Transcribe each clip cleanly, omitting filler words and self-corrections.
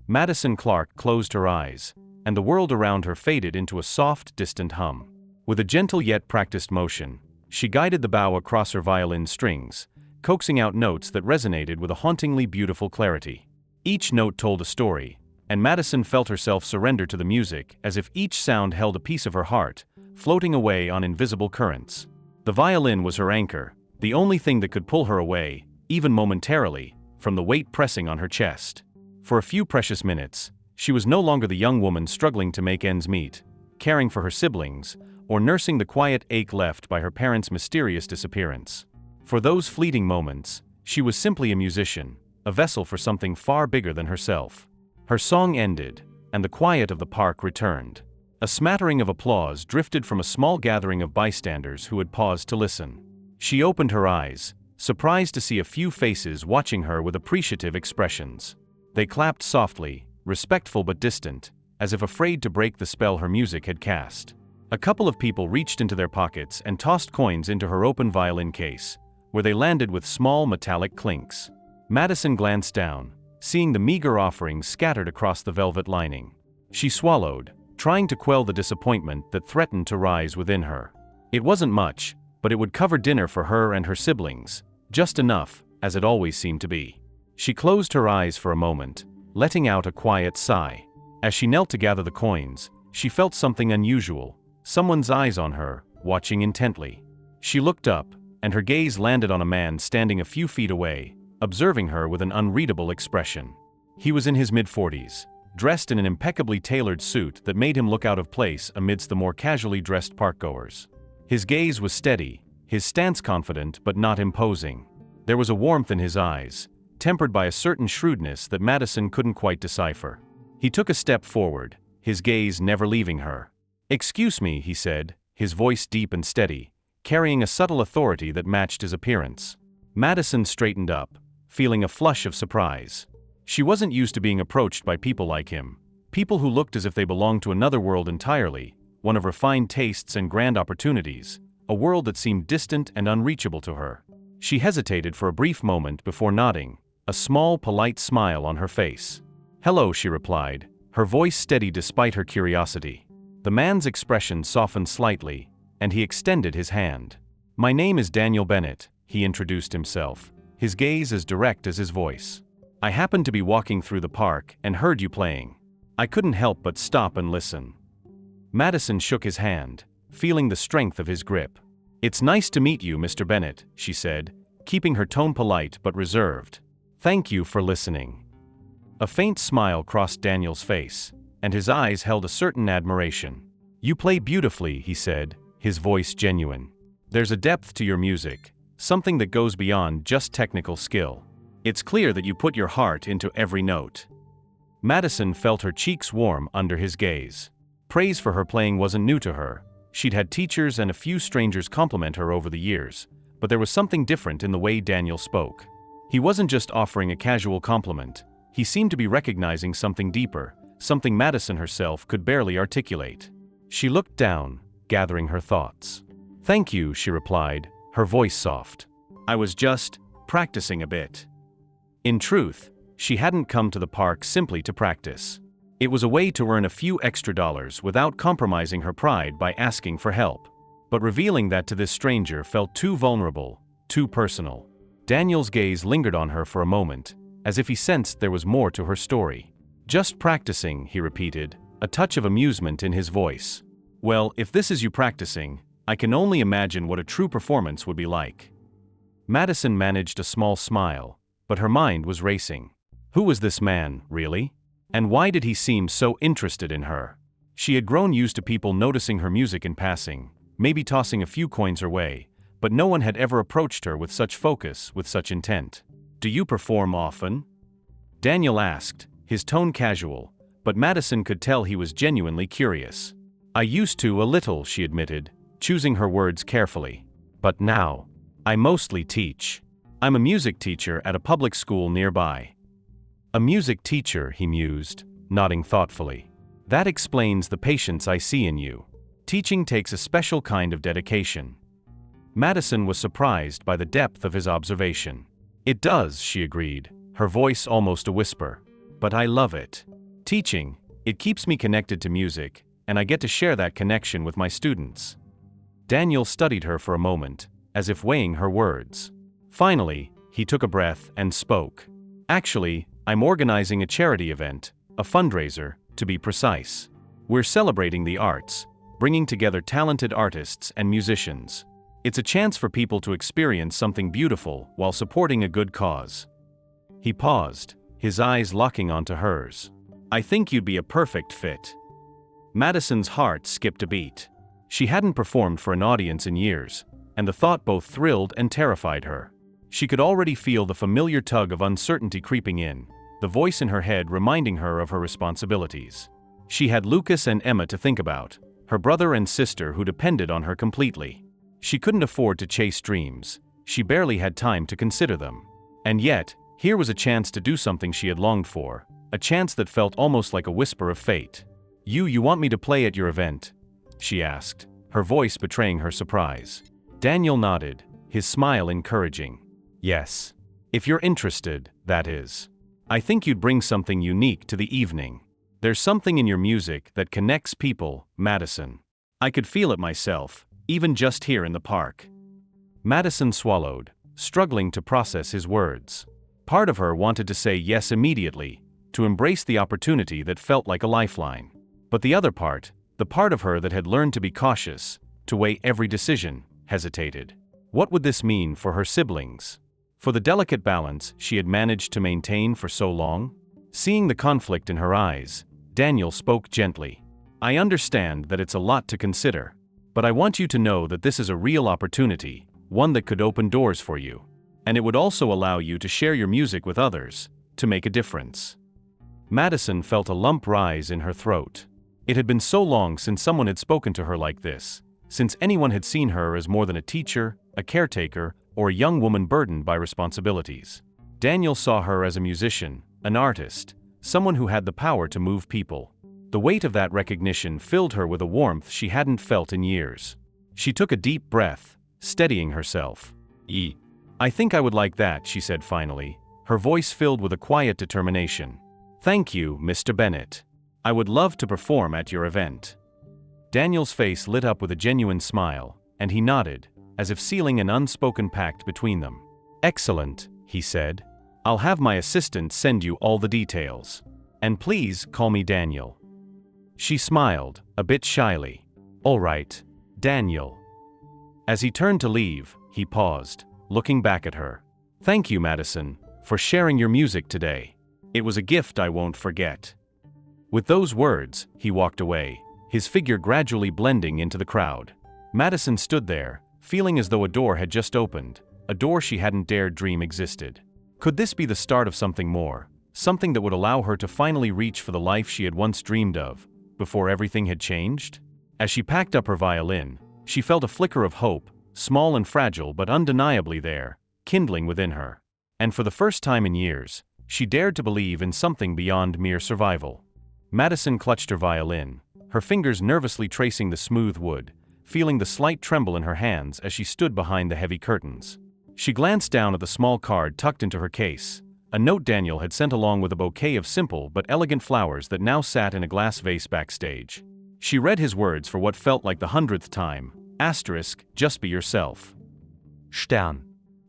Madison Clark closed her eyes, and the world around her faded into a soft, distant hum. With a gentle yet practiced motion, she guided the bow across her violin strings, coaxing out notes that resonated with a hauntingly beautiful clarity. Each note told a story, and Madison felt herself surrender to the music as if each sound held a piece of her heart, floating away on invisible currents. The violin was her anchor, the only thing that could pull her away, even momentarily, from the weight pressing on her chest. For a few precious minutes, she was no longer the young woman struggling to make ends meet, caring for her siblings, or nursing the quiet ache left by her parents' mysterious disappearance. For those fleeting moments, she was simply a musician, a vessel for something far bigger than herself. Her song ended, and the quiet of the park returned. A smattering of applause drifted from a small gathering of bystanders who had paused to listen. She opened her eyes, surprised to see a few faces watching her with appreciative expressions. They clapped softly, respectful but distant, as if afraid to break the spell her music had cast. A couple of people reached into their pockets and tossed coins into her open violin case, where they landed with small metallic clinks. Madison glanced down, seeing the meager offerings scattered across the velvet lining. She swallowed, trying to quell the disappointment that threatened to rise within her. It wasn't much, but it would cover dinner for her and her siblings, just enough, as it always seemed to be. She closed her eyes for a moment, letting out a quiet sigh. As she knelt to gather the coins, she felt something unusual, someone's eyes on her, watching intently. She looked up, and her gaze landed on a man standing a few feet away, observing her with an unreadable expression. He was in his mid-40s, dressed in an impeccably tailored suit that made him look out of place amidst the more casually dressed parkgoers. His gaze was steady, his stance confident but not imposing. There was a warmth in his eyes, tempered by a certain shrewdness that Madison couldn't quite decipher. He took a step forward, his gaze never leaving her. "Excuse me," he said, his voice deep and steady, carrying a subtle authority that matched his appearance. Madison straightened up, feeling a flush of surprise. She wasn't used to being approached by people like him, people who looked as if they belonged to another world entirely, one of refined tastes and grand opportunities, a world that seemed distant and unreachable to her. She hesitated for a brief moment before nodding, a small, polite smile on her face. "Hello," she replied, her voice steady despite her curiosity. The man's expression softened slightly, and he extended his hand. "My name is Daniel Bennett," he introduced himself, his gaze as direct as his voice. "I happened to be walking through the park and heard you playing. I couldn't help but stop and listen." Madison shook his hand, feeling the strength of his grip. "It's nice to meet you, Mr. Bennett," she said, keeping her tone polite but reserved. "Thank you for listening." A faint smile crossed Daniel's face, and his eyes held a certain admiration. "You play beautifully," he said, his voice genuine. "There's a depth to your music, something that goes beyond just technical skill. It's clear that you put your heart into every note." Madison felt her cheeks warm under his gaze. Praise for her playing wasn't new to her. She'd had teachers and a few strangers compliment her over the years, but there was something different in the way Daniel spoke. He wasn't just offering a casual compliment. He seemed to be recognizing something deeper, something Madison herself could barely articulate. She looked down, gathering her thoughts. "Thank you," she replied, her voice soft. "I was just practicing a bit." In truth, she hadn't come to the park simply to practice. It was a way to earn a few extra dollars without compromising her pride by asking for help. But revealing that to this stranger felt too vulnerable, too personal. Daniel's gaze lingered on her for a moment, as if he sensed there was more to her story. "Just practicing," he repeated, a touch of amusement in his voice. "Well, if this is you practicing, I can only imagine what a true performance would be like." Madison managed a small smile, but her mind was racing. Who was this man, really? And why did he seem so interested in her? She had grown used to people noticing her music in passing, maybe tossing a few coins her way, but no one had ever approached her with such focus, with such intent. "Do you perform often?" Daniel asked, his tone casual, but Madison could tell he was genuinely curious. "I used to a little," she admitted, choosing her words carefully. "But now, I mostly teach. I'm a music teacher at a public school nearby." "A music teacher," he mused, nodding thoughtfully. "That explains the patience I see in you. Teaching takes a special kind of dedication." Madison was surprised by the depth of his observation. "It does," she agreed, her voice almost a whisper. "But I love it. Teaching, it keeps me connected to music, and I get to share that connection with my students. Daniel studied her for a moment, as if weighing her words. Finally, he took a breath and spoke. Actually, I'm organizing a charity event, a fundraiser, to be precise. We're celebrating the arts, bringing together talented artists and musicians. It's a chance for people to experience something beautiful while supporting a good cause. He paused, his eyes locking onto hers. I think you'd be a perfect fit. Madison's heart skipped a beat. She hadn't performed for an audience in years, and the thought both thrilled and terrified her. She could already feel the familiar tug of uncertainty creeping in, the voice in her head reminding her of her responsibilities. She had Lucas and Emma to think about, her brother and sister who depended on her completely. She couldn't afford to chase dreams, she barely had time to consider them. And yet, here was a chance to do something she had longed for, a chance that felt almost like a whisper of fate. You want me to play at your event?" she asked, her voice betraying her surprise. Daniel nodded, his smile encouraging. "Yes. If you're interested, that is. I think you'd bring something unique to the evening. There's something in your music that connects people, Madison. I could feel it myself, even just here in the park." Madison swallowed, struggling to process his words. Part of her wanted to say yes immediately, to embrace the opportunity that felt like a lifeline. But the other part, the part of her that had learned to be cautious, to weigh every decision, hesitated. What would this mean for her siblings? For the delicate balance she had managed to maintain for so long? Seeing the conflict in her eyes, Daniel spoke gently. "I understand that it's a lot to consider, but I want you to know that this is a real opportunity, one that could open doors for you. And it would also allow you to share your music with others, to make a difference." Madison felt a lump rise in her throat. It had been so long since someone had spoken to her like this, since anyone had seen her as more than a teacher, a caretaker, or a young woman burdened by responsibilities. Daniel saw her as a musician, an artist, someone who had the power to move people. The weight of that recognition filled her with a warmth she hadn't felt in years. She took a deep breath, steadying herself. I think I would like that," she said finally, her voice filled with a quiet determination. "Thank you, Mr. Bennett. I would love to perform at your event." Daniel's face lit up with a genuine smile, and he nodded, as if sealing an unspoken pact between them. "Excellent," he said. "I'll have my assistant send you all the details. And please call me Daniel." She smiled, a bit shyly. "All right, Daniel." As he turned to leave, he paused, looking back at her. "Thank you, Madison, for sharing your music today. It was a gift I won't forget." With those words, he walked away, his figure gradually blending into the crowd. Madison stood there, feeling as though a door had just opened, a door she hadn't dared dream existed. Could this be the start of something more, something that would allow her to finally reach for the life she had once dreamed of, before everything had changed? As she packed up her violin, she felt a flicker of hope, small and fragile but undeniably there, kindling within her. And for the first time in years, she dared to believe in something beyond mere survival. Madison clutched her violin, her fingers nervously tracing the smooth wood, feeling the slight tremble in her hands as she stood behind the heavy curtains. She glanced down at the small card tucked into her case, a note Daniel had sent along with a bouquet of simple but elegant flowers that now sat in a glass vase backstage. She read his words for what felt like the 100th time, "just be yourself. Stern."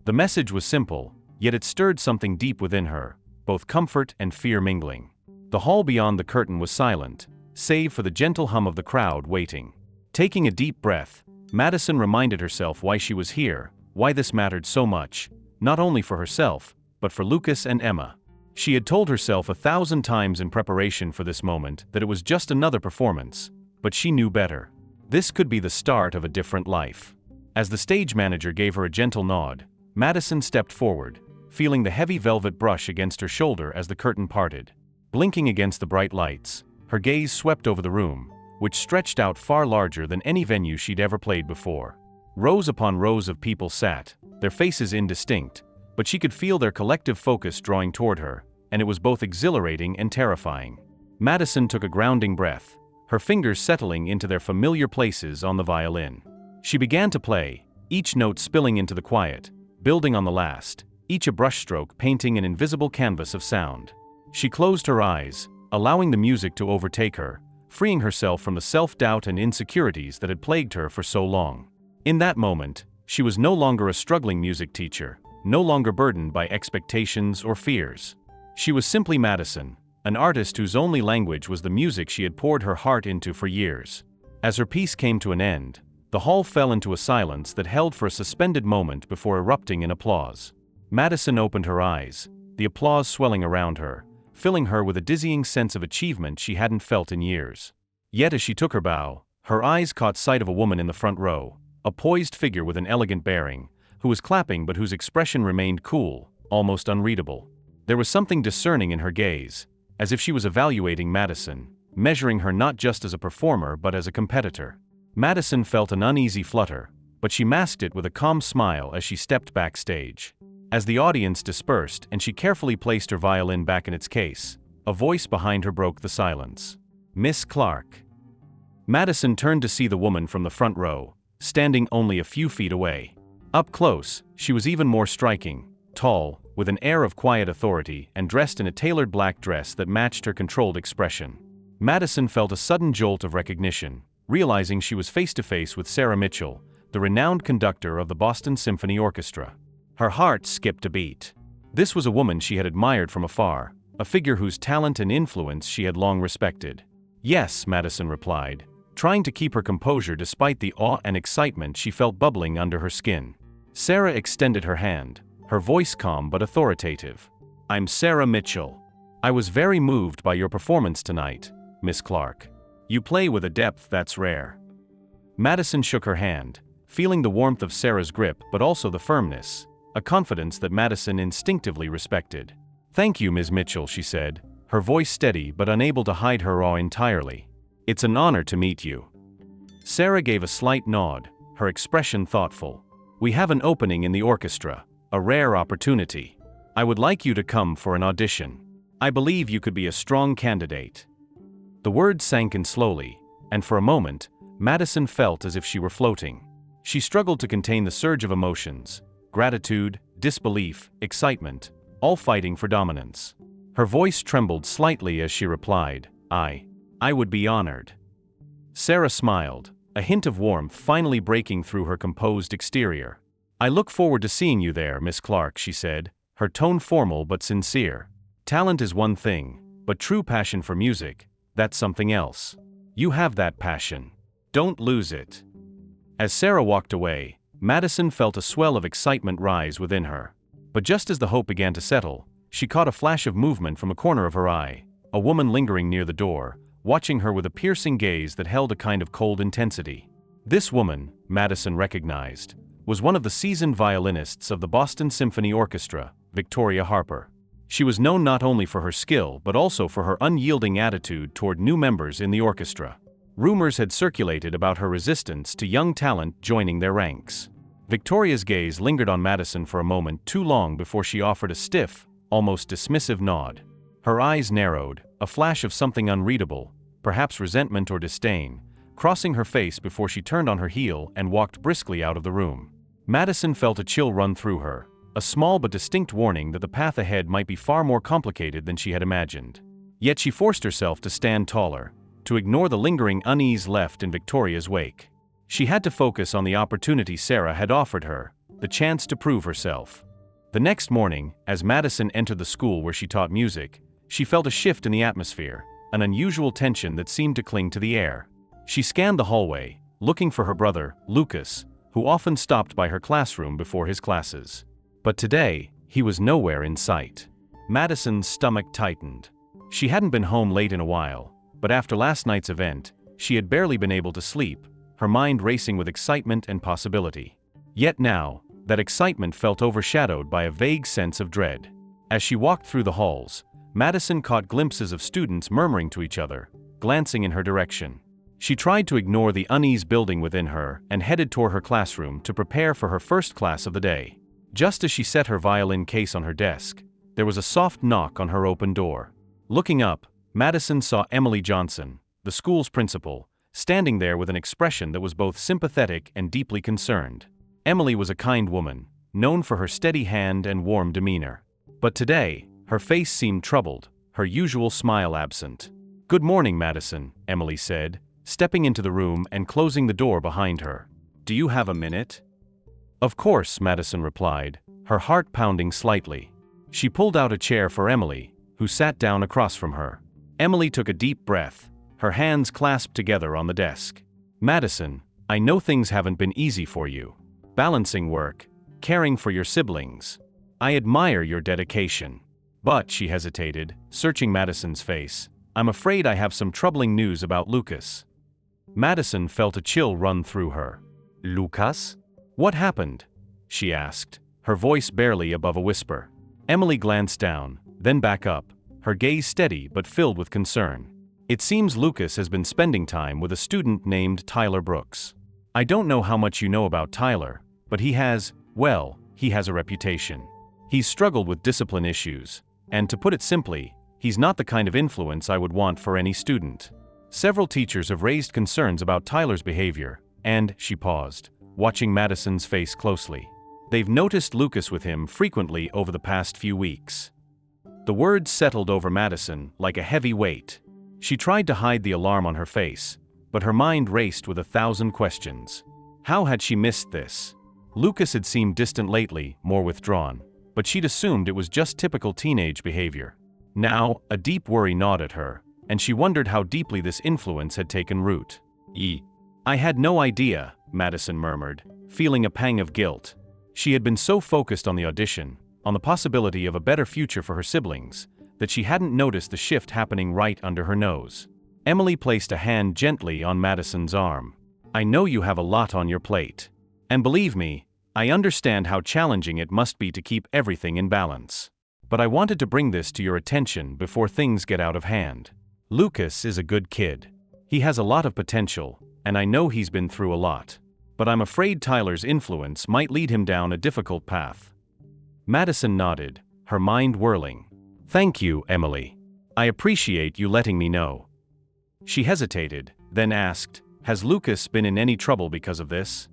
The message was simple, yet it stirred something deep within her, both comfort and fear mingling. The hall beyond the curtain was silent, save for the gentle hum of the crowd waiting. Taking a deep breath, Madison reminded herself why she was here, why this mattered so much, not only for herself, but for Lucas and Emma. She had told herself 1,000 times in preparation for this moment that it was just another performance, but she knew better. This could be the start of a different life. As the stage manager gave her a gentle nod, Madison stepped forward, feeling the heavy velvet brush against her shoulder as the curtain parted. Blinking against the bright lights, her gaze swept over the room, which stretched out far larger than any venue she'd ever played before. Rows upon rows of people sat, their faces indistinct, but she could feel their collective focus drawing toward her, and it was both exhilarating and terrifying. Madison took a grounding breath, her fingers settling into their familiar places on the violin. She began to play, each note spilling into the quiet, building on the last, each a brushstroke painting an invisible canvas of sound. She closed her eyes, allowing the music to overtake her, freeing herself from the self-doubt and insecurities that had plagued her for so long. In that moment, she was no longer a struggling music teacher, no longer burdened by expectations or fears. She was simply Madison, an artist whose only language was the music she had poured her heart into for years. As her piece came to an end, the hall fell into a silence that held for a suspended moment before erupting in applause. Madison opened her eyes, the applause swelling around her, filling her with a dizzying sense of achievement she hadn't felt in years. Yet as she took her bow, her eyes caught sight of a woman in the front row, a poised figure with an elegant bearing, who was clapping but whose expression remained cool, almost unreadable. There was something discerning in her gaze, as if she was evaluating Madison, measuring her not just as a performer but as a competitor. Madison felt an uneasy flutter, but she masked it with a calm smile as she stepped backstage. As the audience dispersed and she carefully placed her violin back in its case, a voice behind her broke the silence. "Miss Clark." Madison turned to see the woman from the front row, standing only a few feet away. Up close, she was even more striking, tall, with an air of quiet authority and dressed in a tailored black dress that matched her controlled expression. Madison felt a sudden jolt of recognition, realizing she was face to face with Sarah Mitchell, the renowned conductor of the Boston Symphony Orchestra. Her heart skipped a beat. This was a woman she had admired from afar, a figure whose talent and influence she had long respected. "Yes," Madison replied, trying to keep her composure despite the awe and excitement she felt bubbling under her skin. Sarah extended her hand, her voice calm but authoritative. "I'm Sarah Mitchell. I was very moved by your performance tonight, Miss Clark. You play with a depth that's rare." Madison shook her hand, feeling the warmth of Sarah's grip but also the firmness, a confidence that Madison instinctively respected. "Thank you, Ms. Mitchell," she said, her voice steady but unable to hide her awe entirely. "It's an honor to meet you." Sarah gave a slight nod, her expression thoughtful. "We have an opening in the orchestra, a rare opportunity. I would like you to come for an audition. I believe you could be a strong candidate." The words sank in slowly, and for a moment, Madison felt as if she were floating. She struggled to contain the surge of emotions, gratitude, disbelief, excitement, all fighting for dominance. Her voice trembled slightly as she replied, I would be honored." Sarah smiled, a hint of warmth finally breaking through her composed exterior. "I look forward to seeing you there, Miss Clark," she said, her tone formal but sincere. "Talent is one thing, but true passion for music, that's something else. You have that passion. Don't lose it." As Sarah walked away, Madison felt a swell of excitement rise within her. But just as the hope began to settle, she caught a flash of movement from a corner of her eye, a woman lingering near the door, watching her with a piercing gaze that held a kind of cold intensity. This woman, Madison recognized, was one of the seasoned violinists of the Boston Symphony Orchestra, Victoria Harper. She was known not only for her skill but also for her unyielding attitude toward new members in the orchestra. Rumors had circulated about her resistance to young talent joining their ranks. Victoria's gaze lingered on Madison for a moment too long before she offered a stiff, almost dismissive nod. Her eyes narrowed, a flash of something unreadable, perhaps resentment or disdain, crossing her face before she turned on her heel and walked briskly out of the room. Madison felt a chill run through her, a small but distinct warning that the path ahead might be far more complicated than she had imagined. Yet she forced herself to stand taller, to ignore the lingering unease left in Victoria's wake. She had to focus on the opportunity Sarah had offered her, the chance to prove herself. The next morning, as Madison entered the school where she taught music, she felt a shift in the atmosphere, an unusual tension that seemed to cling to the air. She scanned the hallway, looking for her brother, Lucas, who often stopped by her classroom before his classes. But today, he was nowhere in sight. Madison's stomach tightened. She hadn't been home late in a while, but after last night's event, she had barely been able to sleep, her mind racing with excitement and possibility. Yet now, that excitement felt overshadowed by a vague sense of dread. As she walked through the halls, Madison caught glimpses of students murmuring to each other, glancing in her direction. She tried to ignore the unease building within her and headed toward her classroom to prepare for her first class of the day. Just as she set her violin case on her desk, there was a soft knock on her open door. Looking up, Madison saw Emily Johnson, the school's principal, standing there with an expression that was both sympathetic and deeply concerned. Emily was a kind woman, known for her steady hand and warm demeanor. But today, her face seemed troubled, her usual smile absent. "Good morning, Madison," Emily said, stepping into the room and closing the door behind her. "Do you have a minute?" "Of course," Madison replied, her heart pounding slightly. She pulled out a chair for Emily, who sat down across from her. Emily took a deep breath, her hands clasped together on the desk. "Madison, I know things haven't been easy for you. Balancing work, caring for your siblings. I admire your dedication. But," she hesitated, searching Madison's face, "I'm afraid I have some troubling news about Lucas." Madison felt a chill run through her. "Lucas? What happened?" she asked, her voice barely above a whisper. Emily glanced down, then back up, her gaze steady but filled with concern. "It seems Lucas has been spending time with a student named Tyler Brooks. I don't know how much you know about Tyler, but he has a reputation. He's struggled with discipline issues, and to put it simply, he's not the kind of influence I would want for any student. Several teachers have raised concerns about Tyler's behavior, and," she paused, watching Madison's face closely, "they've noticed Lucas with him frequently over the past few weeks." The words settled over Madison like a heavy weight. She tried to hide the alarm on her face, but her mind raced with 1,000 questions. How had she missed this? Lucas had seemed distant lately, more withdrawn, but she'd assumed it was just typical teenage behavior. Now, a deep worry gnawed at her, and she wondered how deeply this influence had taken root. "I had no idea," Madison murmured, feeling a pang of guilt. She had been so focused on the audition, on the possibility of a better future for her siblings, that she hadn't noticed the shift happening right under her nose. Emily placed a hand gently on Madison's arm. "I know you have a lot on your plate. And believe me, I understand how challenging it must be to keep everything in balance. But I wanted to bring this to your attention before things get out of hand. Lucas is a good kid. He has a lot of potential, and I know he's been through a lot. But I'm afraid Tyler's influence might lead him down a difficult path." Madison nodded, her mind whirling. "Thank you, Emily. I appreciate you letting me know." She hesitated, then asked, "Has Lucas been in any trouble because of this?"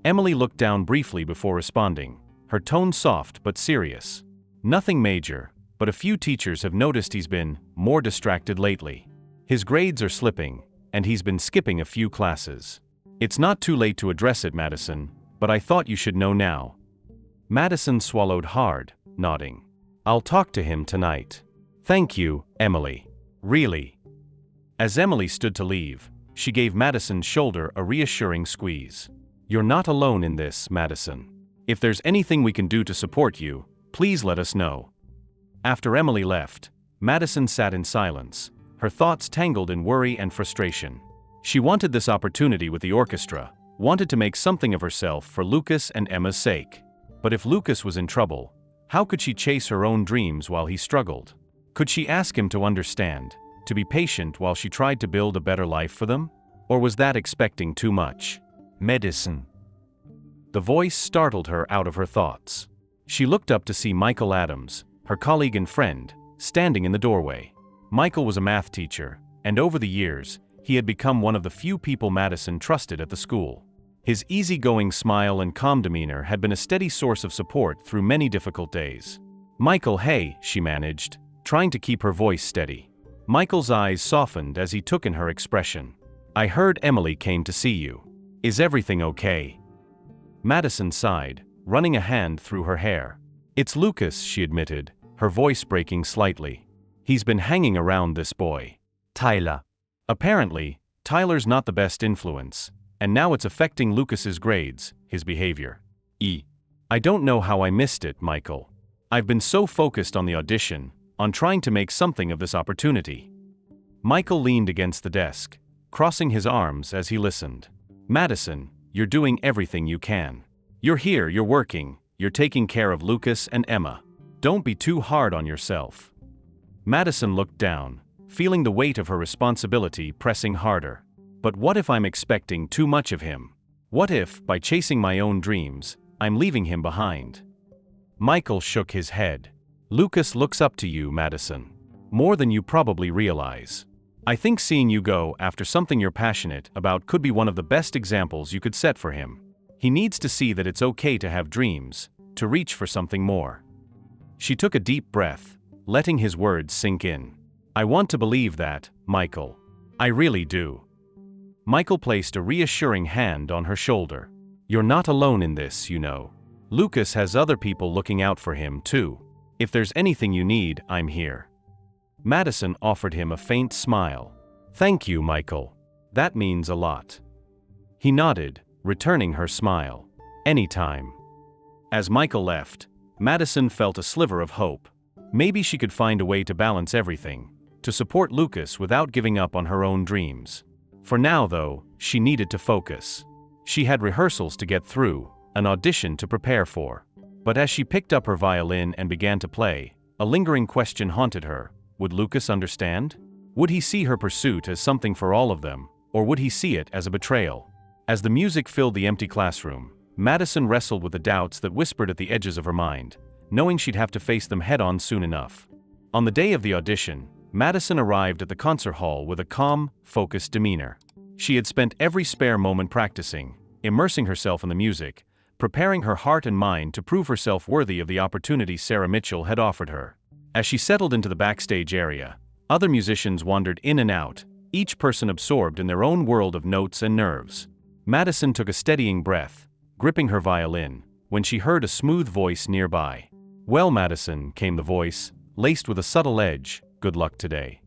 Emily looked down briefly before responding, her tone soft but serious. "Nothing major, but a few teachers have noticed he's been more distracted lately. His grades are slipping, and he's been skipping a few classes. It's not too late to address it, Madison, but I thought you should know now." Madison swallowed hard, nodding. "I'll talk to him tonight." "Thank you, Emily. Really." As Emily stood to leave, she gave Madison's shoulder a reassuring squeeze. "You're not alone in this, Madison. If there's anything we can do to support you, please let us know." After Emily left, Madison sat in silence, her thoughts tangled in worry and frustration. She wanted this opportunity with the orchestra, wanted to make something of herself for Lucas and Emma's sake. But if Lucas was in trouble, how could she chase her own dreams while he struggled? Could she ask him to understand, to be patient while she tried to build a better life for them? Or was that expecting too much? "Madison." The voice startled her out of her thoughts. She looked up to see Michael Adams, her colleague and friend, standing in the doorway. Michael was a math teacher, and over the years, he had become one of the few people Madison trusted at the school. His easygoing smile and calm demeanor had been a steady source of support through many difficult days. "Michael, hey," she managed, trying to keep her voice steady. Michael's eyes softened as he took in her expression. "I heard Emily came to see you. Is everything okay?" Madison sighed, running a hand through her hair. "It's Lucas," she admitted, her voice breaking slightly. "He's been hanging around this boy, Tyler. Apparently, Tyler's not the best influence, and now it's affecting Lucas's grades, his behavior. I don't know how I missed it, Michael. I've been so focused on the audition, on trying to make something of this opportunity." Michael leaned against the desk, crossing his arms as he listened. "Madison, you're doing everything you can. You're here, you're working, you're taking care of Lucas and Emma. Don't be too hard on yourself." Madison looked down, feeling the weight of her responsibility pressing harder. "But what if I'm expecting too much of him? What if, by chasing my own dreams, I'm leaving him behind?" Michael shook his head. "Lucas looks up to you, Madison. More than you probably realize. I think seeing you go after something you're passionate about could be one of the best examples you could set for him. He needs to see that it's okay to have dreams, to reach for something more." She took a deep breath, letting his words sink in. I want to believe that, Michael. I really do. Michael placed a reassuring hand on her shoulder. You're not alone in this, you know. Lucas has other people looking out for him, too. If there's anything you need, I'm here. Madison offered him a faint smile. Thank you, Michael. That means a lot. He nodded, returning her smile. Anytime. As Michael left, Madison felt a sliver of hope. Maybe she could find a way to balance everything, to support Lucas without giving up on her own dreams. For now, though, she needed to focus. She had rehearsals to get through, an audition to prepare for. But as she picked up her violin and began to play, a lingering question haunted her. Would Lucas understand? Would he see her pursuit as something for all of them, or would he see it as a betrayal? As the music filled the empty classroom, Madison wrestled with the doubts that whispered at the edges of her mind, knowing she'd have to face them head-on soon enough. On the day of the audition, Madison arrived at the concert hall with a calm, focused demeanor. She had spent every spare moment practicing, immersing herself in the music, preparing her heart and mind to prove herself worthy of the opportunity Sarah Mitchell had offered her. As she settled into the backstage area, other musicians wandered in and out, each person absorbed in their own world of notes and nerves. Madison took a steadying breath, gripping her violin, when she heard a smooth voice nearby. Well, Madison, came the voice, laced with a subtle edge, good luck today.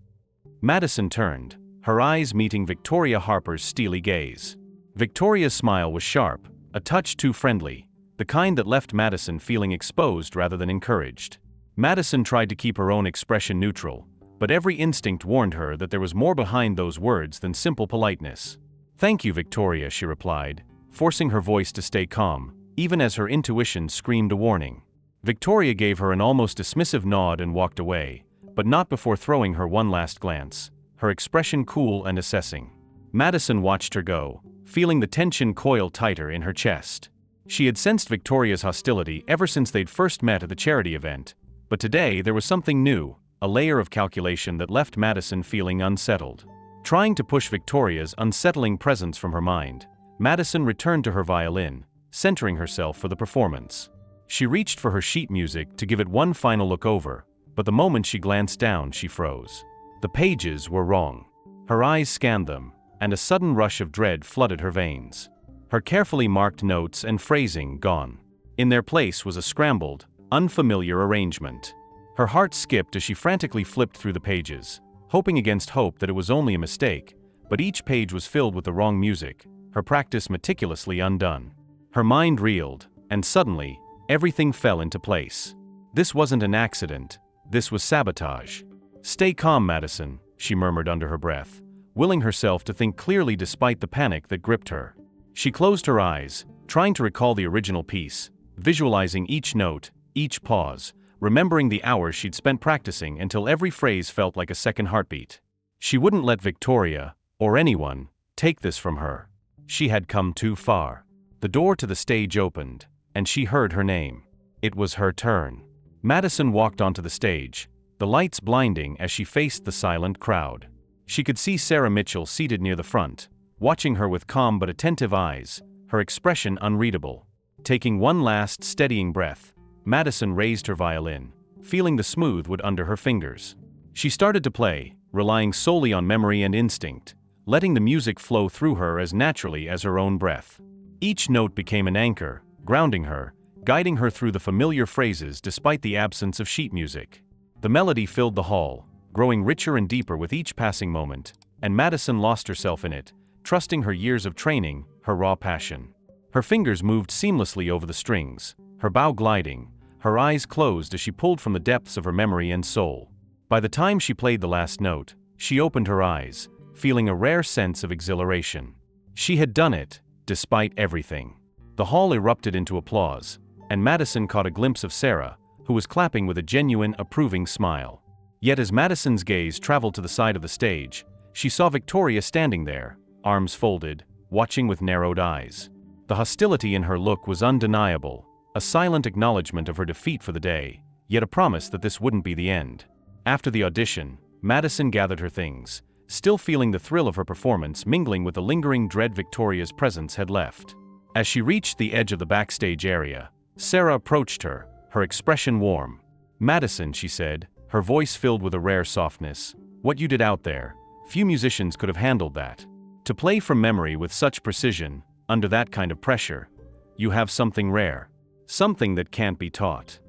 Madison turned, her eyes meeting Victoria Harper's steely gaze. Victoria's smile was sharp, a touch too friendly, the kind that left Madison feeling exposed rather than encouraged. Madison tried to keep her own expression neutral, but every instinct warned her that there was more behind those words than simple politeness. Thank you, Victoria, she replied, forcing her voice to stay calm, even as her intuition screamed a warning. Victoria gave her an almost dismissive nod and walked away, but not before throwing her one last glance, her expression cool and assessing. Madison watched her go, feeling the tension coil tighter in her chest. She had sensed Victoria's hostility ever since they'd first met at the charity event, but today there was something new, a layer of calculation that left Madison feeling unsettled. Trying to push Victoria's unsettling presence from her mind, Madison returned to her violin, centering herself for the performance. She reached for her sheet music to give it one final look over, but the moment she glanced down, she froze. The pages were wrong. Her eyes scanned them, and a sudden rush of dread flooded her veins. Her carefully marked notes and phrasing gone. In their place was a scrambled, unfamiliar arrangement. Her heart skipped as she frantically flipped through the pages, hoping against hope that it was only a mistake, but each page was filled with the wrong music, her practice meticulously undone. Her mind reeled, and suddenly, everything fell into place. This wasn't an accident, this was sabotage. Stay calm, Madison, she murmured under her breath, willing herself to think clearly despite the panic that gripped her. She closed her eyes, trying to recall the original piece, visualizing each note, each pause, remembering the hours she'd spent practicing until every phrase felt like a second heartbeat. She wouldn't let Victoria, or anyone, take this from her. She had come too far. The door to the stage opened, and she heard her name. It was her turn. Madison walked onto the stage, the lights blinding as she faced the silent crowd. She could see Sarah Mitchell seated near the front, watching her with calm but attentive eyes, her expression unreadable. Taking one last steadying breath, Madison raised her violin, feeling the smooth wood under her fingers. She started to play, relying solely on memory and instinct, letting the music flow through her as naturally as her own breath. Each note became an anchor, grounding her, guiding her through the familiar phrases despite the absence of sheet music. The melody filled the hall, growing richer and deeper with each passing moment, and Madison lost herself in it, trusting her years of training, her raw passion. Her fingers moved seamlessly over the strings, her bow gliding, her eyes closed as she pulled from the depths of her memory and soul. By the time she played the last note, she opened her eyes, feeling a rare sense of exhilaration. She had done it, despite everything. The hall erupted into applause, and Madison caught a glimpse of Sarah, who was clapping with a genuine, approving smile. Yet as Madison's gaze traveled to the side of the stage, she saw Victoria standing there, arms folded, watching with narrowed eyes. The hostility in her look was undeniable, a silent acknowledgement of her defeat for the day, yet a promise that this wouldn't be the end. After the audition, Madison gathered her things, still feeling the thrill of her performance mingling with the lingering dread Victoria's presence had left. As she reached the edge of the backstage area, Sarah approached her expression warm. "Madison," she said, her voice filled with a rare softness, What you did out there, few musicians could have handled that. To play from memory with such precision, under that kind of pressure, you have something rare. Something that can't be taught.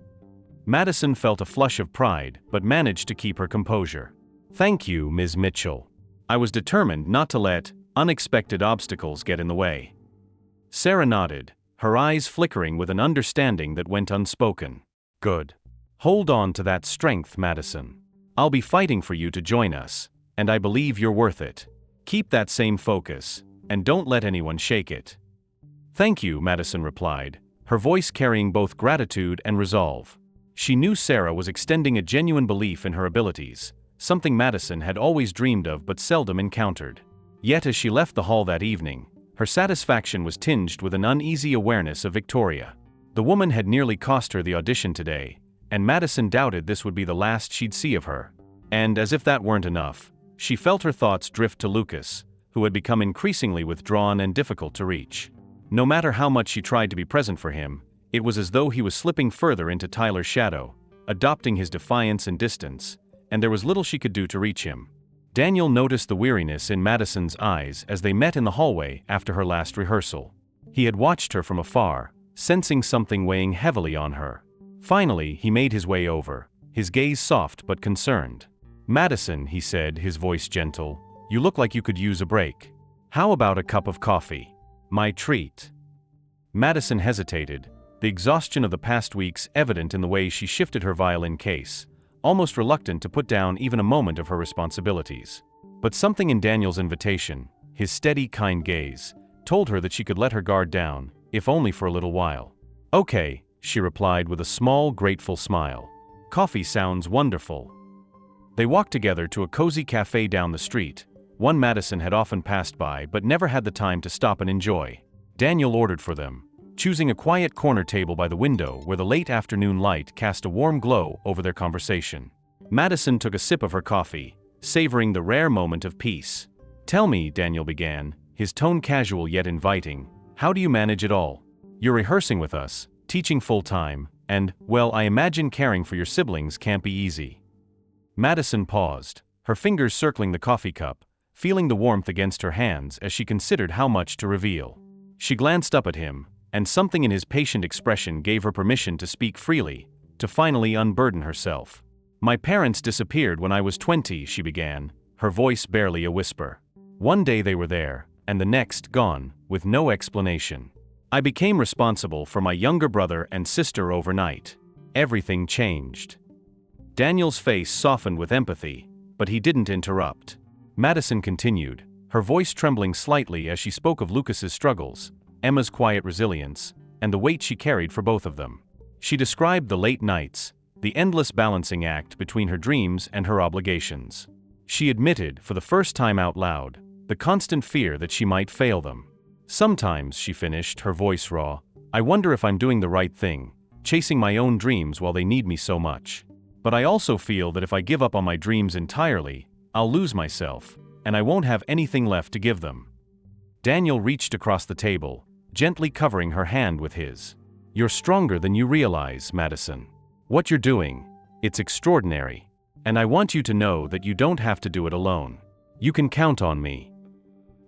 Madison felt a flush of pride, but managed to keep her composure. Thank you, Ms. Mitchell. I was determined not to let unexpected obstacles get in the way. Sarah nodded, her eyes flickering with an understanding that went unspoken. Good. Hold on to that strength, Madison. I'll be fighting for you to join us, and I believe you're worth it. Keep that same focus, and don't let anyone shake it. Thank you, Madison replied, her voice carrying both gratitude and resolve. She knew Sarah was extending a genuine belief in her abilities, something Madison had always dreamed of but seldom encountered. Yet as she left the hall that evening, her satisfaction was tinged with an uneasy awareness of Victoria. The woman had nearly cost her the audition today, and Madison doubted this would be the last she'd see of her. And as if that weren't enough, she felt her thoughts drift to Lucas, who had become increasingly withdrawn and difficult to reach. No matter how much she tried to be present for him, it was as though he was slipping further into Tyler's shadow, adopting his defiance and distance, and there was little she could do to reach him. Daniel noticed the weariness in Madison's eyes as they met in the hallway after her last rehearsal. He had watched her from afar, sensing something weighing heavily on her. Finally, he made his way over, his gaze soft but concerned. Madison, he said, his voice gentle, you look like you could use a break. How about a cup of coffee? My treat. Madison hesitated, the exhaustion of the past weeks evident in the way she shifted her violin case, almost reluctant to put down even a moment of her responsibilities. But something in Daniel's invitation, his steady, kind gaze, told her that she could let her guard down, if only for a little while. Okay, she replied with a small, grateful smile. Coffee sounds wonderful. They walked together to a cozy cafe down the street, one Madison had often passed by but never had the time to stop and enjoy. Daniel ordered for them, choosing a quiet corner table by the window where the late afternoon light cast a warm glow over their conversation. Madison took a sip of her coffee, savoring the rare moment of peace. Tell me, Daniel began, his tone casual yet inviting, how do you manage it all? You're rehearsing with us, teaching full-time, and, well, I imagine caring for your siblings can't be easy. Madison paused, her fingers circling the coffee cup, feeling the warmth against her hands as she considered how much to reveal. She glanced up at him, and something in his patient expression gave her permission to speak freely, to finally unburden herself. My parents disappeared when I was 20, she began, her voice barely a whisper. One day they were there, and the next gone, with no explanation. I became responsible for my younger brother and sister overnight. Everything changed. Daniel's face softened with empathy, but he didn't interrupt. Madison continued, her voice trembling slightly as she spoke of Lucas's struggles, Emma's quiet resilience, and the weight she carried for both of them. She described the late nights, the endless balancing act between her dreams and her obligations. She admitted, for the first time out loud, the constant fear that she might fail them. Sometimes, she finished, her voice raw, I wonder if I'm doing the right thing, chasing my own dreams while they need me so much. But I also feel that if I give up on my dreams entirely, I'll lose myself, and I won't have anything left to give them. Daniel reached across the table, gently covering her hand with his. You're stronger than you realize, Madison. What you're doing, it's extraordinary. And I want you to know that you don't have to do it alone. You can count on me.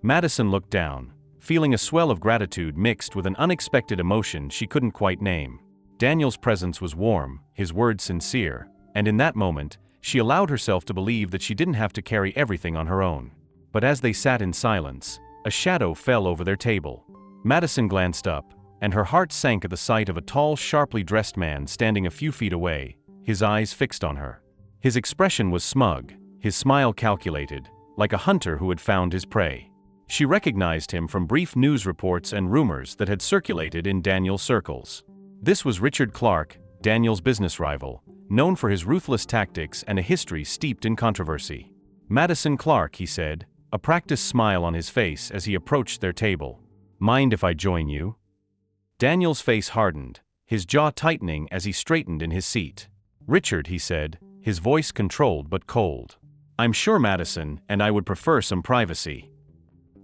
Madison looked down, feeling a swell of gratitude mixed with an unexpected emotion she couldn't quite name. Daniel's presence was warm, his words sincere, and in that moment, she allowed herself to believe that she didn't have to carry everything on her own. But as they sat in silence, a shadow fell over their table. Madison glanced up, and her heart sank at the sight of a tall, sharply dressed man standing a few feet away, his eyes fixed on her. His expression was smug, his smile calculated, like a hunter who had found his prey. She recognized him from brief news reports and rumors that had circulated in Daniel's circles. This was Richard Clark, Daniel's business rival, known for his ruthless tactics and a history steeped in controversy. Madison Clark, he said, a practiced smile on his face as he approached their table. Mind if I join you? Daniel's face hardened, his jaw tightening as he straightened in his seat. Richard, he said, his voice controlled but cold. I'm sure, Madison, and I would prefer some privacy.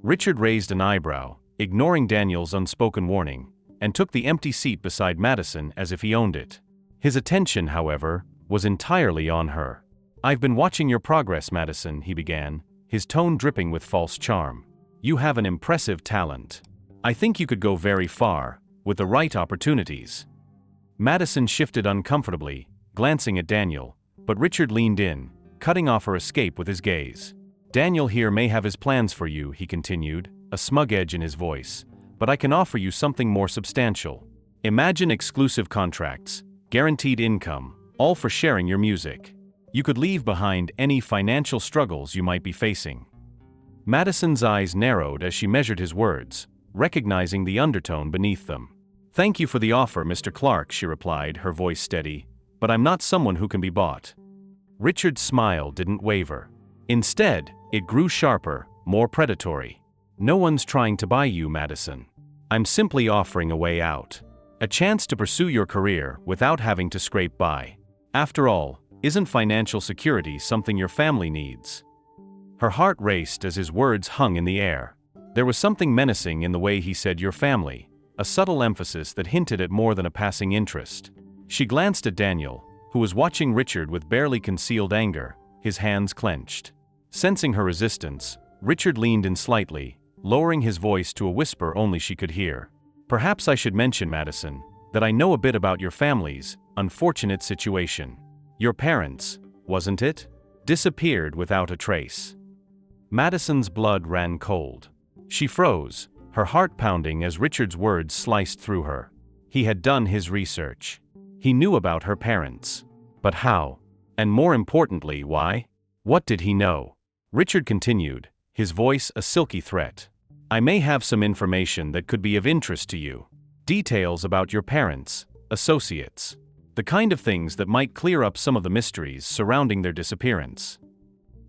Richard raised an eyebrow, ignoring Daniel's unspoken warning, and took the empty seat beside Madison as if he owned it. His attention, however, was entirely on her. "I've been watching your progress, Madison," he began, his tone dripping with false charm. "You have an impressive talent. I think you could go very far, with the right opportunities." Madison shifted uncomfortably, glancing at Daniel, but Richard leaned in, cutting off her escape with his gaze. "Daniel here may have his plans for you," he continued, a smug edge in his voice, "but I can offer you something more substantial. Imagine exclusive contracts, guaranteed income, all for sharing your music. You could leave behind any financial struggles you might be facing." Madison's eyes narrowed as she measured his words, recognizing the undertone beneath them. "Thank you for the offer, Mr. Clark," she replied, her voice steady, "but I'm not someone who can be bought." Richard's smile didn't waver. Instead, it grew sharper, more predatory. "No one's trying to buy you, Madison. I'm simply offering a way out. A chance to pursue your career without having to scrape by. After all, isn't financial security something your family needs?" Her heart raced as his words hung in the air. There was something menacing in the way he said "your family," a subtle emphasis that hinted at more than a passing interest. She glanced at Daniel, who was watching Richard with barely concealed anger, his hands clenched. Sensing her resistance, Richard leaned in slightly, lowering his voice to a whisper only she could hear. "Perhaps I should mention, Madison, that I know a bit about your family's unfortunate situation. Your parents, wasn't it? Disappeared without a trace." Madison's blood ran cold. She froze, her heart pounding as Richard's words sliced through her. He had done his research. He knew about her parents. But how? And more importantly, why? What did he know? Richard continued, his voice a silky threat. "I may have some information that could be of interest to you. Details about your parents, associates. The kind of things that might clear up some of the mysteries surrounding their disappearance."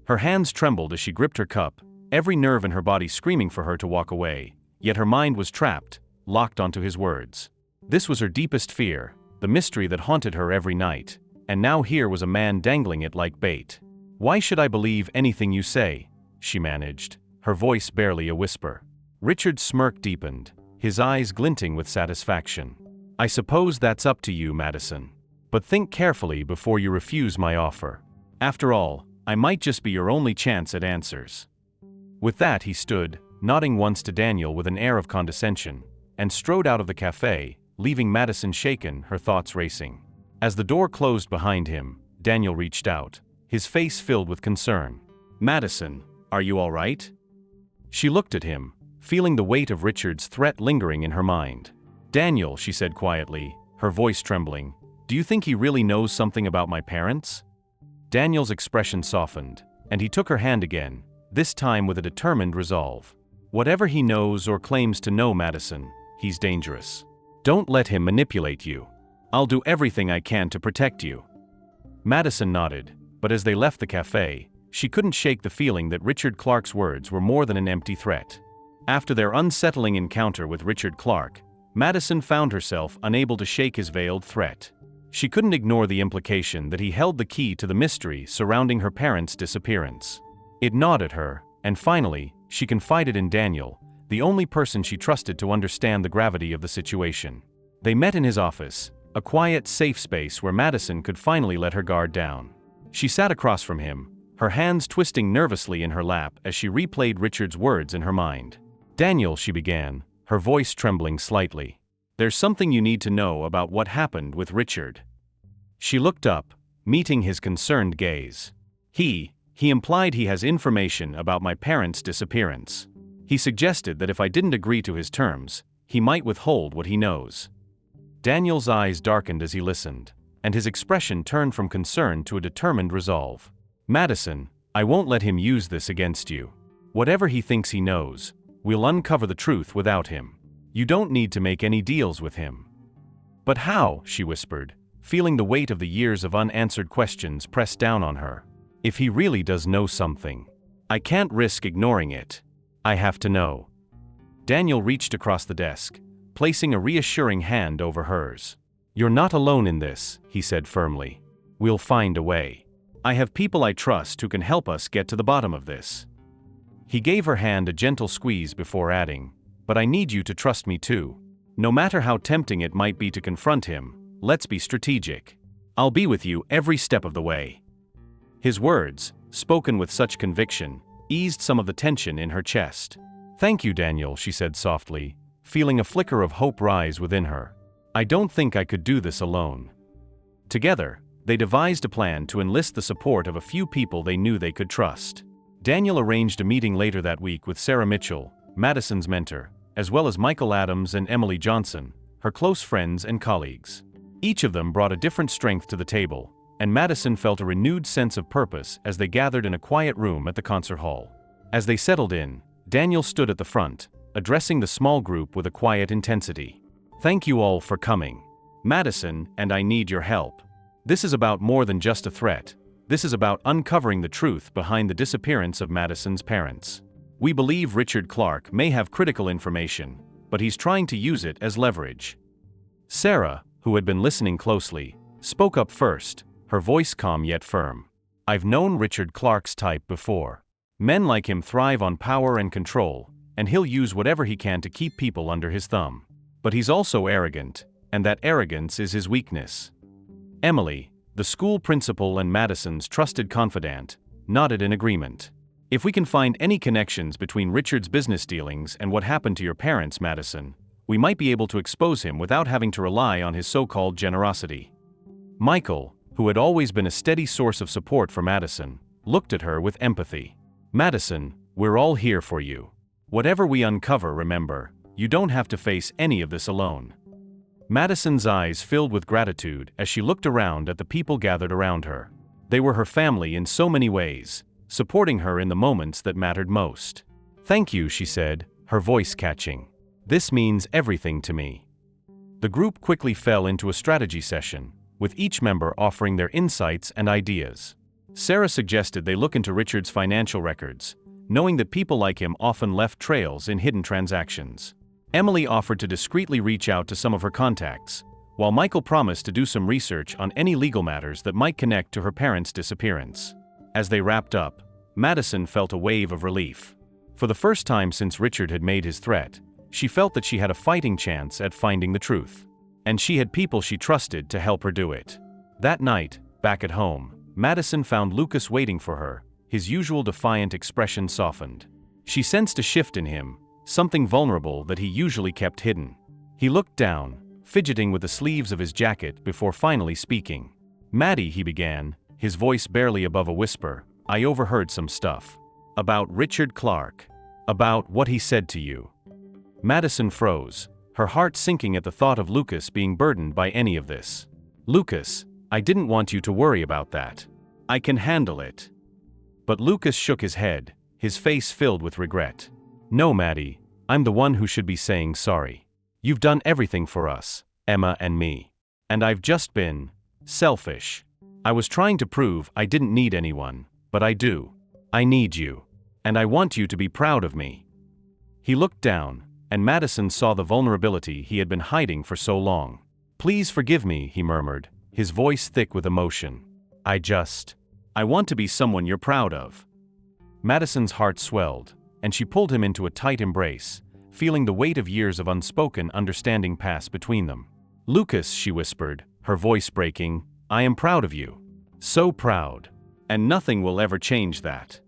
Her hands trembled as she gripped her cup, every nerve in her body screaming for her to walk away, yet her mind was trapped, locked onto his words. This was her deepest fear, the mystery that haunted her every night, and now here was a man dangling it like bait. "Why should I believe anything you say?" she managed, her voice barely a whisper. Richard's smirk deepened, his eyes glinting with satisfaction. "I suppose that's up to you, Madison. But think carefully before you refuse my offer. After all, I might just be your only chance at answers." With that he stood, nodding once to Daniel with an air of condescension, and strode out of the cafe, leaving Madison shaken, her thoughts racing. As the door closed behind him, Daniel reached out, his face filled with concern. "Madison, are you all right?" She looked at him, feeling the weight of Richard's threat lingering in her mind. "Daniel," she said quietly, her voice trembling, "do you think he really knows something about my parents?" Daniel's expression softened, and he took her hand again, this time with a determined resolve. "Whatever he knows or claims to know, Madison, he's dangerous. Don't let him manipulate you. I'll do everything I can to protect you." Madison nodded, but as they left the cafe, she couldn't shake the feeling that Richard Clark's words were more than an empty threat. After their unsettling encounter with Richard Clark, Madison found herself unable to shake his veiled threat. She couldn't ignore the implication that he held the key to the mystery surrounding her parents' disappearance. It gnawed at her, and finally, she confided in Daniel, the only person she trusted to understand the gravity of the situation. They met in his office, a quiet, safe space where Madison could finally let her guard down. She sat across from him, her hands twisting nervously in her lap as she replayed Richard's words in her mind. "Daniel," she began, her voice trembling slightly, "there's something you need to know about what happened with Richard." She looked up, meeting his concerned gaze. He implied he has information about my parents' disappearance. He suggested that if I didn't agree to his terms, he might withhold what he knows." Daniel's eyes darkened as he listened, and his expression turned from concern to a determined resolve. "Madison, I won't let him use this against you. Whatever he thinks he knows, we'll uncover the truth without him. You don't need to make any deals with him." "But how?" she whispered, feeling the weight of the years of unanswered questions press down on her. "If he really does know something, I can't risk ignoring it. I have to know." Daniel reached across the desk, placing a reassuring hand over hers. "You're not alone in this," he said firmly. "We'll find a way. I have people I trust who can help us get to the bottom of this." He gave her hand a gentle squeeze before adding, "But I need you to trust me too. No matter how tempting it might be to confront him, let's be strategic. I'll be with you every step of the way." His words, spoken with such conviction, eased some of the tension in her chest. "Thank you, Daniel," she said softly, feeling a flicker of hope rise within her. "I don't think I could do this alone." Together, they devised a plan to enlist the support of a few people they knew they could trust. Daniel arranged a meeting later that week with Sarah Mitchell, Madison's mentor, as well as Michael Adams and Emily Johnson, her close friends and colleagues. Each of them brought a different strength to the table, and Madison felt a renewed sense of purpose as they gathered in a quiet room at the concert hall. As they settled in, Daniel stood at the front, addressing the small group with a quiet intensity. "Thank you all for coming. Madison and I need your help. This is about more than just a threat. This is about uncovering the truth behind the disappearance of Madison's parents. We believe Richard Clark may have critical information, but he's trying to use it as leverage." Sarah, who had been listening closely, spoke up first, her voice calm yet firm. "I've known Richard Clark's type before. Men like him thrive on power and control, and he'll use whatever he can to keep people under his thumb. But he's also arrogant, and that arrogance is his weakness." Emily, the school principal and Madison's trusted confidant, nodded in agreement. "If we can find any connections between Richard's business dealings and what happened to your parents, Madison, we might be able to expose him without having to rely on his so-called generosity." Michael, who had always been a steady source of support for Madison, looked at her with empathy. "Madison, we're all here for you. Whatever we uncover, remember, you don't have to face any of this alone." Madison's eyes filled with gratitude as she looked around at the people gathered around her. They were her family in so many ways, supporting her in the moments that mattered most. "Thank you," she said, her voice catching. "This means everything to me." The group quickly fell into a strategy session, with each member offering their insights and ideas. Sarah suggested they look into Richard's financial records, knowing that people like him often left trails in hidden transactions. Emily offered to discreetly reach out to some of her contacts, while Michael promised to do some research on any legal matters that might connect to her parents' disappearance. As they wrapped up, Madison felt a wave of relief. For the first time since Richard had made his threat, she felt that she had a fighting chance at finding the truth. And she had people she trusted to help her do it. That night, back at home, Madison found Lucas waiting for her, his usual defiant expression softened. She sensed a shift in him, something vulnerable that he usually kept hidden. He looked down, fidgeting with the sleeves of his jacket before finally speaking. "Maddie," he began, his voice barely above a whisper, "I overheard some stuff. About Richard Clark. About what he said to you." Madison froze, her heart sinking at the thought of Lucas being burdened by any of this. "Lucas, I didn't want you to worry about that. I can handle it." But Lucas shook his head, his face filled with regret. "No, Maddie, I'm the one who should be saying sorry. You've done everything for us, Emma and me. And I've just been selfish. I was trying to prove I didn't need anyone, but I do. I need you. And I want you to be proud of me." He looked down, and Madison saw the vulnerability he had been hiding for so long. "Please forgive me," he murmured, his voice thick with emotion. I want to be someone you're proud of." Madison's heart swelled, and she pulled him into a tight embrace, feeling the weight of years of unspoken understanding pass between them. "Lucas," she whispered, her voice breaking, "I am proud of you. So proud. And nothing will ever change that."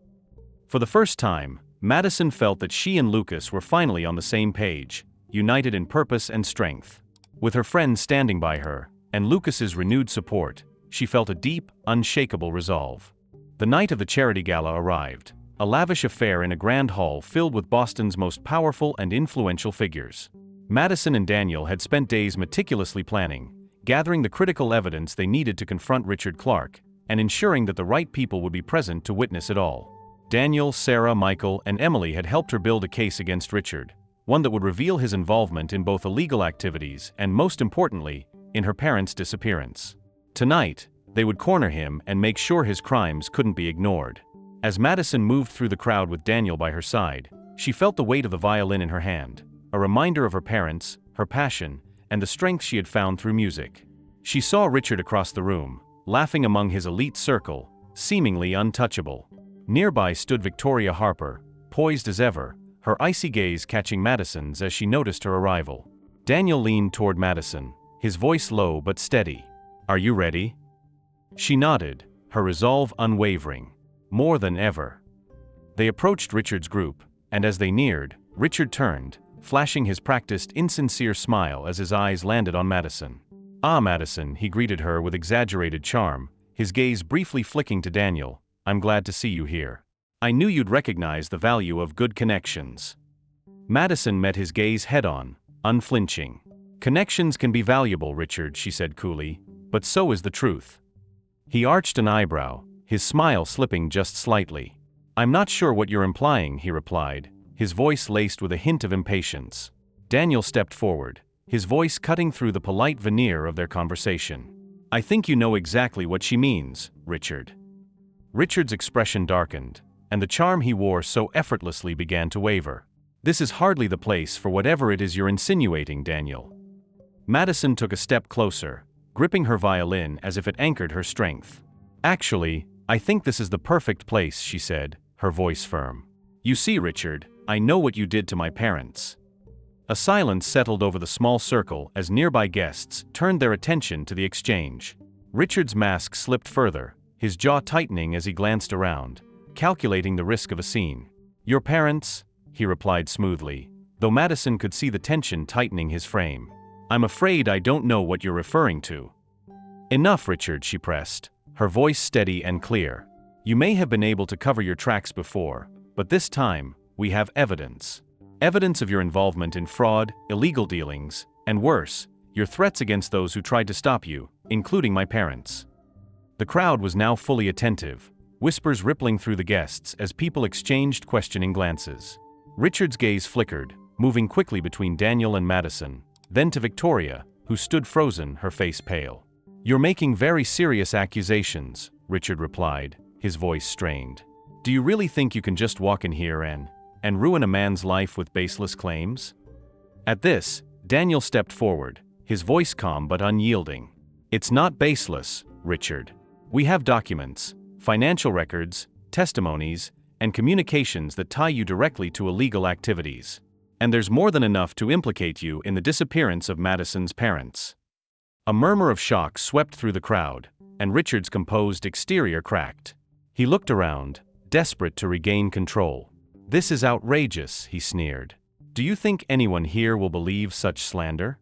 For the first time, Madison felt that she and Lucas were finally on the same page, united in purpose and strength. With her friends standing by her, and Lucas's renewed support, she felt a deep, unshakable resolve. The night of the charity gala arrived, a lavish affair in a grand hall filled with Boston's most powerful and influential figures. Madison and Daniel had spent days meticulously planning, gathering the critical evidence they needed to confront Richard Clark, and ensuring that the right people would be present to witness it all. Daniel, Sarah, Michael, and Emily had helped her build a case against Richard, one that would reveal his involvement in both illegal activities and, most importantly, in her parents' disappearance. Tonight, they would corner him and make sure his crimes couldn't be ignored. As Madison moved through the crowd with Daniel by her side, she felt the weight of the violin in her hand, a reminder of her parents, her passion, and the strength she had found through music. She saw Richard across the room, laughing among his elite circle, seemingly untouchable. Nearby stood Victoria Harper, poised as ever, her icy gaze catching Madison's as she noticed her arrival. Daniel leaned toward Madison, his voice low but steady. "Are you ready?" She nodded, her resolve unwavering. More than ever. They approached Richard's group, and as they neared, Richard turned, flashing his practiced, insincere smile as his eyes landed on Madison. "Ah, Madison," he greeted her with exaggerated charm, his gaze briefly flicking to Daniel. "I'm glad to see you here. I knew you'd recognize the value of good connections." Madison met his gaze head-on, unflinching. "Connections can be valuable, Richard," she said coolly, "but so is the truth." He arched an eyebrow, his smile slipping just slightly. "I'm not sure what you're implying," he replied, his voice laced with a hint of impatience. Daniel stepped forward, his voice cutting through the polite veneer of their conversation. "I think you know exactly what she means, Richard." Richard's expression darkened, and the charm he wore so effortlessly began to waver. "This is hardly the place for whatever it is you're insinuating, Daniel." Madison took a step closer, gripping her violin as if it anchored her strength. "Actually, I think this is the perfect place," she said, her voice firm. "You see, Richard, I know what you did to my parents." A silence settled over the small circle as nearby guests turned their attention to the exchange. Richard's mask slipped further, his jaw tightening as he glanced around, calculating the risk of a scene. "Your parents?" he replied smoothly, though Madison could see the tension tightening his frame. "I'm afraid I don't know what you're referring to." "Enough, Richard," she pressed, her voice steady and clear. "You may have been able to cover your tracks before, but this time, we have evidence. Evidence of your involvement in fraud, illegal dealings, and worse, your threats against those who tried to stop you, including my parents." The crowd was now fully attentive, whispers rippling through the guests as people exchanged questioning glances. Richard's gaze flickered, moving quickly between Daniel and Madison, then to Victoria, who stood frozen, her face pale. "You're making very serious accusations," Richard replied, his voice strained. "Do you really think you can just walk in here and ruin a man's life with baseless claims?" At this, Daniel stepped forward, his voice calm but unyielding. "It's not baseless, Richard. We have documents, financial records, testimonies, and communications that tie you directly to illegal activities. And there's more than enough to implicate you in the disappearance of Madison's parents." A murmur of shock swept through the crowd, and Richard's composed exterior cracked. He looked around, desperate to regain control. "This is outrageous," he sneered. "Do you think anyone here will believe such slander?"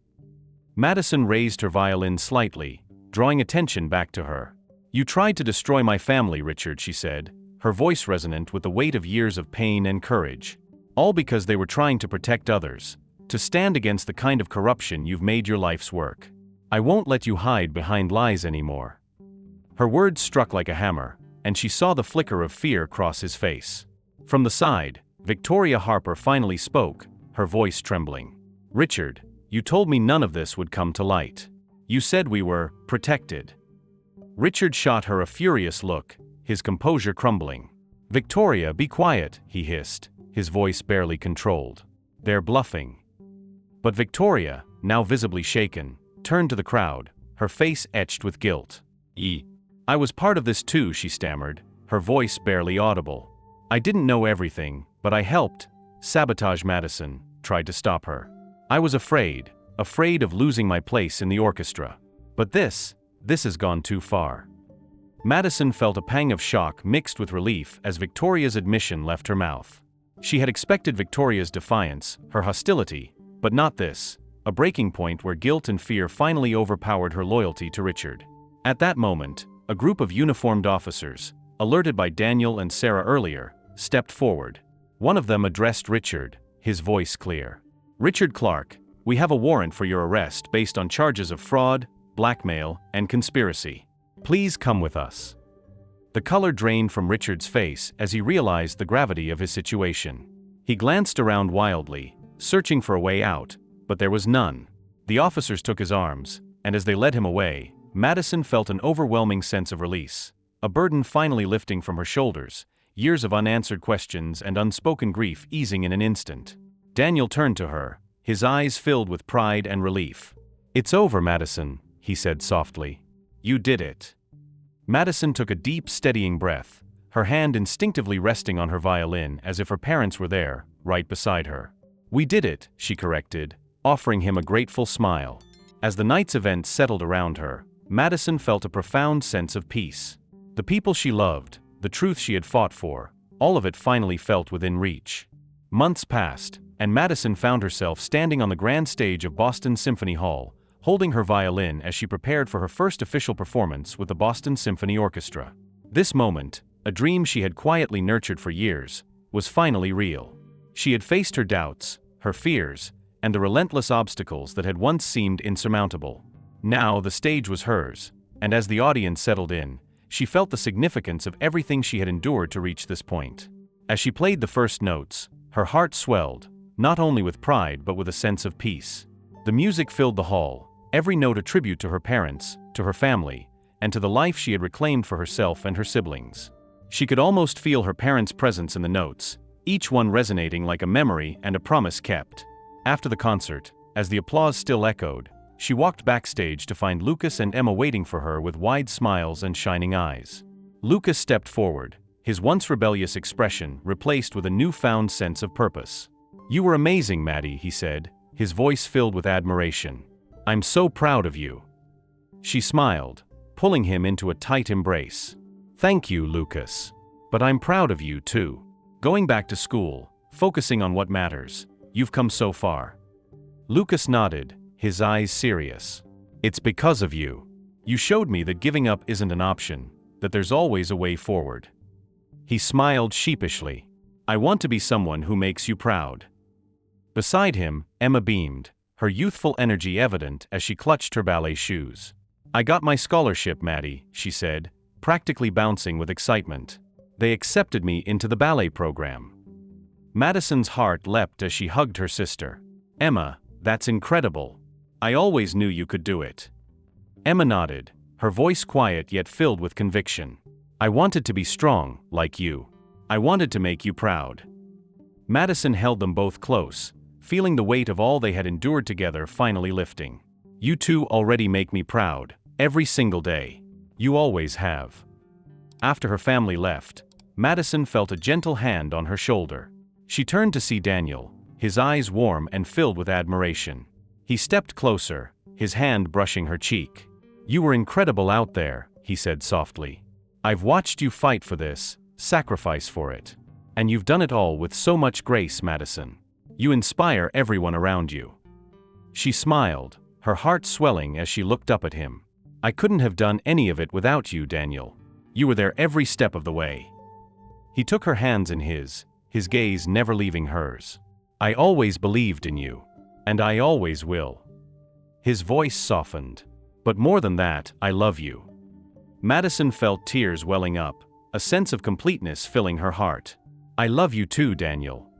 Madison raised her violin slightly, drawing attention back to her. "You tried to destroy my family, Richard," she said, her voice resonant with the weight of years of pain and courage. "All because they were trying to protect others, to stand against the kind of corruption you've made your life's work. I won't let you hide behind lies anymore." Her words struck like a hammer, and she saw the flicker of fear cross his face. From the side, Victoria Harper finally spoke, her voice trembling. "Richard, you told me none of this would come to light. You said we were protected." Richard shot her a furious look, his composure crumbling. "Victoria, be quiet," he hissed, his voice barely controlled. "They're bluffing." But Victoria, now visibly shaken, turned to the crowd, her face etched with guilt. "I was part of this too," she stammered, her voice barely audible. "I didn't know everything, but I helped." Sabotage Madison tried to stop her. "I was afraid of losing my place in the orchestra. But this has gone too far." Madison felt a pang of shock mixed with relief as Victoria's admission left her mouth. She had expected Victoria's defiance, her hostility, but not this, a breaking point where guilt and fear finally overpowered her loyalty to Richard. At that moment, a group of uniformed officers, alerted by Daniel and Sarah earlier, stepped forward. One of them addressed Richard, his voice clear. "Richard Clark, we have a warrant for your arrest based on charges of fraud, blackmail, and conspiracy. Please come with us." The color drained from Richard's face as he realized the gravity of his situation. He glanced around wildly, searching for a way out, but there was none. The officers took his arms, and as they led him away, Madison felt an overwhelming sense of release, a burden finally lifting from her shoulders, years of unanswered questions and unspoken grief easing in an instant. Daniel turned to her, his eyes filled with pride and relief. "It's over, Madison," he said softly. "You did it." Madison took a deep, steadying breath, her hand instinctively resting on her violin as if her parents were there, right beside her. "We did it," she corrected, offering him a grateful smile. As the night's events settled around her, Madison felt a profound sense of peace. The people she loved, the truth she had fought for, all of it finally felt within reach. Months passed, and Madison found herself standing on the grand stage of Boston Symphony Hall, holding her violin as she prepared for her first official performance with the Boston Symphony Orchestra. This moment, a dream she had quietly nurtured for years, was finally real. She had faced her doubts, her fears, and the relentless obstacles that had once seemed insurmountable. Now the stage was hers, and as the audience settled in, she felt the significance of everything she had endured to reach this point. As she played the first notes, her heart swelled, not only with pride but with a sense of peace. The music filled the hall, every note a tribute to her parents, to her family, and to the life she had reclaimed for herself and her siblings. She could almost feel her parents' presence in the notes, each one resonating like a memory and a promise kept. After the concert, as the applause still echoed, she walked backstage to find Lucas and Emma waiting for her with wide smiles and shining eyes. Lucas stepped forward, his once rebellious expression replaced with a newfound sense of purpose. "You were amazing, Maddie," he said, his voice filled with admiration. "I'm so proud of you." She smiled, pulling him into a tight embrace. "Thank you, Lucas. But I'm proud of you too. Going back to school, focusing on what matters, you've come so far." Lucas nodded, his eyes serious. "It's because of you. You showed me that giving up isn't an option, that there's always a way forward." He smiled sheepishly. "I want to be someone who makes you proud." Beside him, Emma beamed, her youthful energy evident as she clutched her ballet shoes. "I got my scholarship, Maddie," she said, practically bouncing with excitement. "They accepted me into the ballet program." Madison's heart leapt as she hugged her sister. "Emma, that's incredible. I always knew you could do it." Emma nodded, her voice quiet yet filled with conviction. "I wanted to be strong, like you. I wanted to make you proud." Madison held them both close, feeling the weight of all they had endured together finally lifting. "You two already make me proud, every single day. You always have." After her family left, Madison felt a gentle hand on her shoulder. She turned to see Daniel, his eyes warm and filled with admiration. He stepped closer, his hand brushing her cheek. "You were incredible out there," he said softly. "I've watched you fight for this, sacrifice for it. And you've done it all with so much grace, Madison. You inspire everyone around you." She smiled, her heart swelling as she looked up at him. "I couldn't have done any of it without you, Daniel. You were there every step of the way." He took her hands in his gaze never leaving hers. "I always believed in you. And I always will." His voice softened. "But more than that, I love you." Madison felt tears welling up, a sense of completeness filling her heart. "I love you too, Daniel."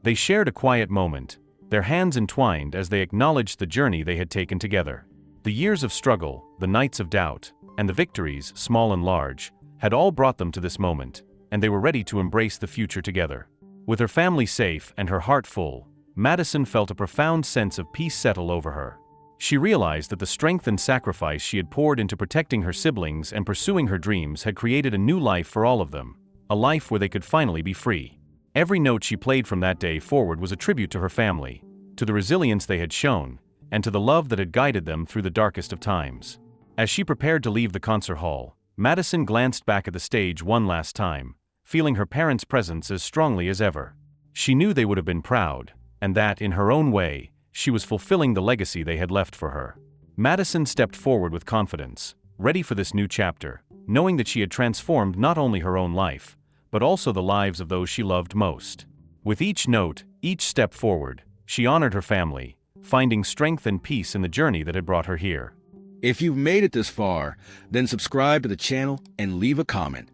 They shared a quiet moment, their hands entwined as they acknowledged the journey they had taken together. The years of struggle, the nights of doubt, and the victories, small and large, had all brought them to this moment, and they were ready to embrace the future together. With her family safe and her heart full, Madison felt a profound sense of peace settle over her. She realized that the strength and sacrifice she had poured into protecting her siblings and pursuing her dreams had created a new life for all of them, a life where they could finally be free. Every note she played from that day forward was a tribute to her family, to the resilience they had shown, and to the love that had guided them through the darkest of times. As she prepared to leave the concert hall, Madison glanced back at the stage one last time, feeling her parents' presence as strongly as ever. She knew they would have been proud, and that, in her own way, she was fulfilling the legacy they had left for her. Madison stepped forward with confidence, ready for this new chapter, knowing that she had transformed not only her own life, but also the lives of those she loved most. With each note, each step forward, she honored her family, finding strength and peace in the journey that had brought her here. If you've made it this far, then subscribe to the channel and leave a comment.